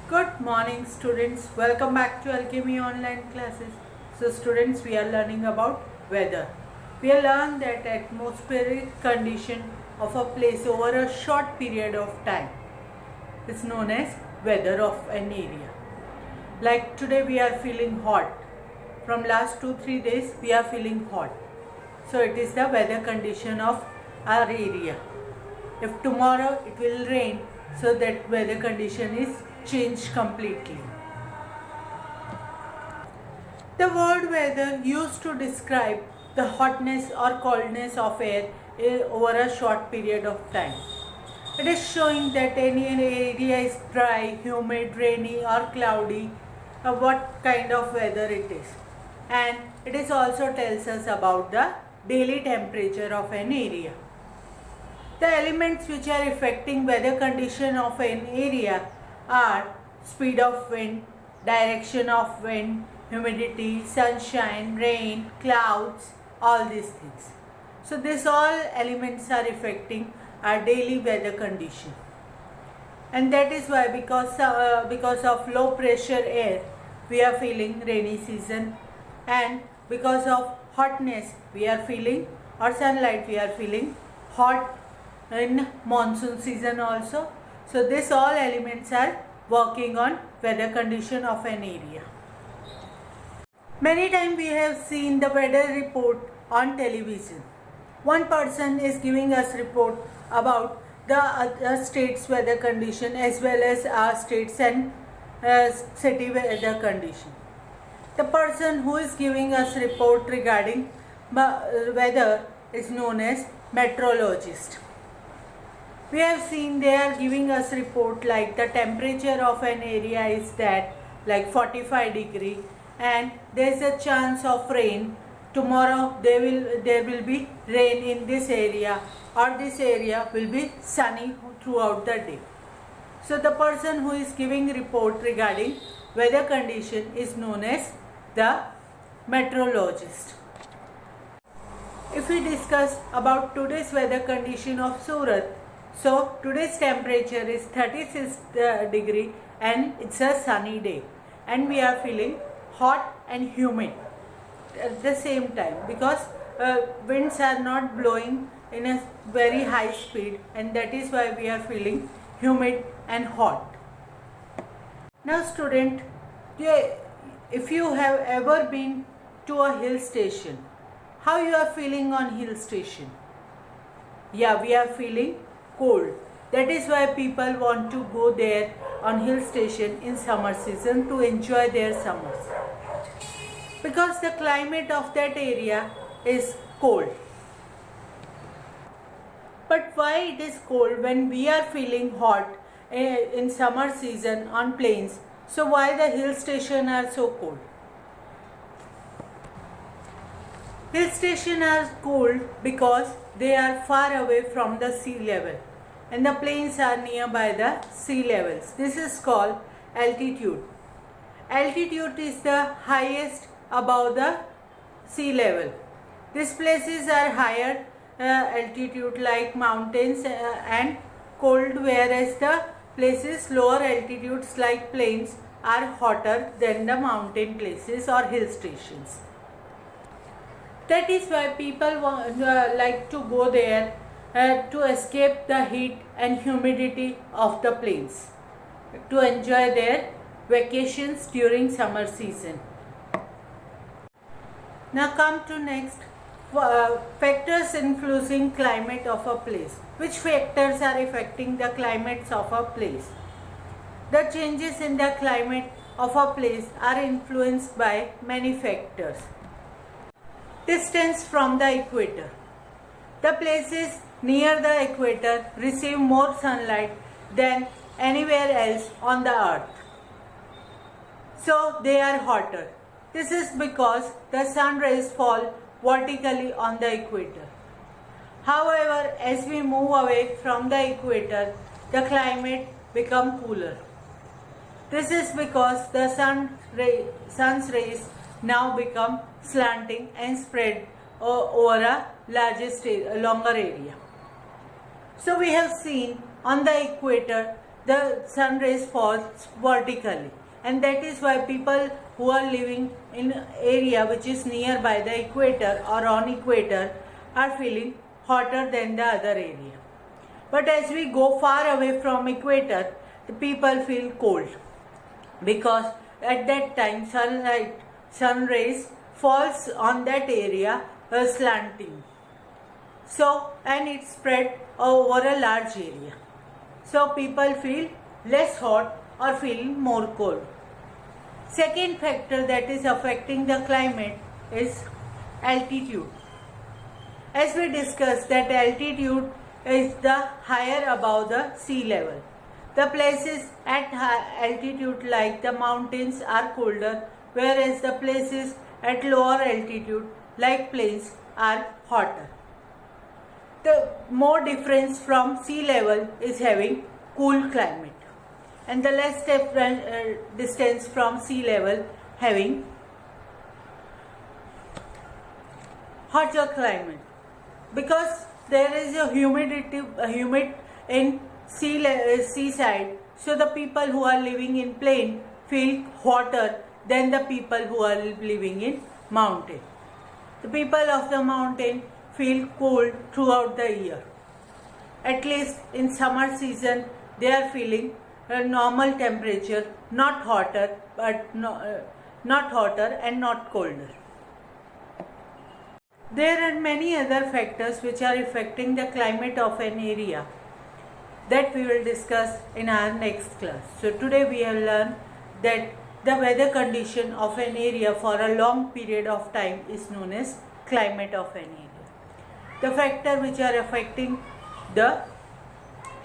Good morning students, welcome back to Alchemy online classes. So students, we are learning about weather. We have learned that atmospheric condition of a place over a short period of time is known as weather of an area. Like today we are feeling hot. From last 2-3 days we are feeling hot. So it is the weather condition of our area. If tomorrow it will rain, so that weather condition is changed completely. The word weather used to describe the hotness or coldness of air over a short period of time. It is showing that any area is dry, humid, rainy or cloudy, what kind of weather it is. And it is also tells us about the daily temperature of an area. The elements which are affecting weather condition of an area are speed of wind, direction of wind, humidity, sunshine, rain, clouds, all these things. So these all elements are affecting our daily weather condition. And that is why because of low pressure air we are feeling rainy season, and because of hotness we are feeling, or sunlight we are feeling hot in monsoon season also. So this all elements are working on weather condition of an area. Many times we have seen the weather report on television. One person is giving us report about the other states weather condition as well as our states and city weather condition. The person who is giving us report regarding weather is known as meteorologist. We have seen they are giving us report like the temperature of an area is that like 45 degree and there is a chance of rain. Tomorrow there will be rain in this area, or this area will be sunny throughout the day. So the person who is giving report regarding weather condition is known as the meteorologist. If we discuss about today's weather condition of Surat, so today's temperature is 36 degree and it's a sunny day, and we are feeling hot and humid at the same time because winds are not blowing in a very high speed, and that is why we are feeling humid and hot. Now student, if you have ever been to a hill station, how you are feeling on hill station? Yeah, we are feeling cold. That is why people want to go there on hill station in summer season to enjoy their summers, because the climate of that area is cold. But why it is cold when we are feeling hot in summer season on plains? So why the hill station are so cold? Hill stations are cold because they are far away from the sea level and the plains are nearby the sea levels. This is called altitude. Altitude is the highest above the sea level. These places are higher altitude like mountains and cold, whereas the places lower altitudes like plains are hotter than the mountain places or hill stations. That is why people like to go there to escape the heat and humidity of the plains, to enjoy their vacations during summer season. Now come to next, factors influencing climate of a place. Which factors are affecting the climates of a place? The changes in the climate of a place are influenced by many factors. Distance from the equator. The places near the equator receive more sunlight than anywhere else on the earth, so they are hotter. This is because the sun rays fall vertically on the equator. However, as we move away from the equator, the climate becomes cooler. This is because the sun's rays now become slanting and spread over a longer area. So we have seen on the equator the sun rays falls vertically, and that is why people who are living in area which is nearby the equator or on equator are feeling hotter than the other area. But as we go far away from equator, the people feel cold, because at that time sun rays falls on that area slanting, so and it spread over a large area, so people feel less hot or feeling more cold. Second factor that is affecting the climate is altitude. As we discussed, that altitude is the higher above the sea level. The places at high altitude like the mountains are colder, whereas the places at lower altitude like plains are hotter. The more difference from sea level is having cool climate, and the less distance from sea level having hotter climate, because there is a humid in seaside, so the people who are living in plain feel hotter than the people who are living in mountain. The people of the mountain feel cold throughout the year. At least in summer season they are feeling a normal temperature, not hotter and not colder. There are many other factors which are affecting the climate of an area that we will discuss in our next class. So today we have learned that the weather condition of an area for a long period of time is known as climate of an area. The factor which are affecting the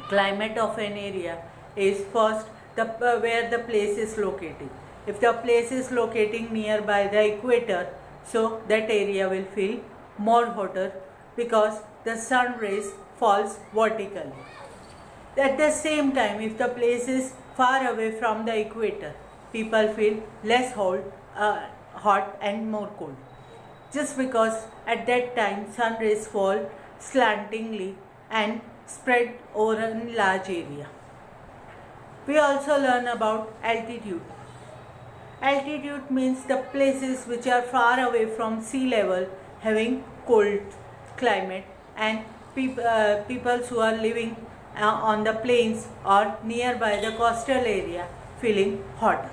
climate of an area is first where the place is located. If the place is locating nearby the equator, so that area will feel more hotter because the sun rays falls vertically. At the same time, if the place is far away from the equator, people feel less hot and more cold, just because at that time sun rays fall slantingly and spread over a large area. We also learn about altitude. Altitude means the places which are far away from sea level having cold climate, and people who are living on the plains or nearby the coastal area feeling hotter.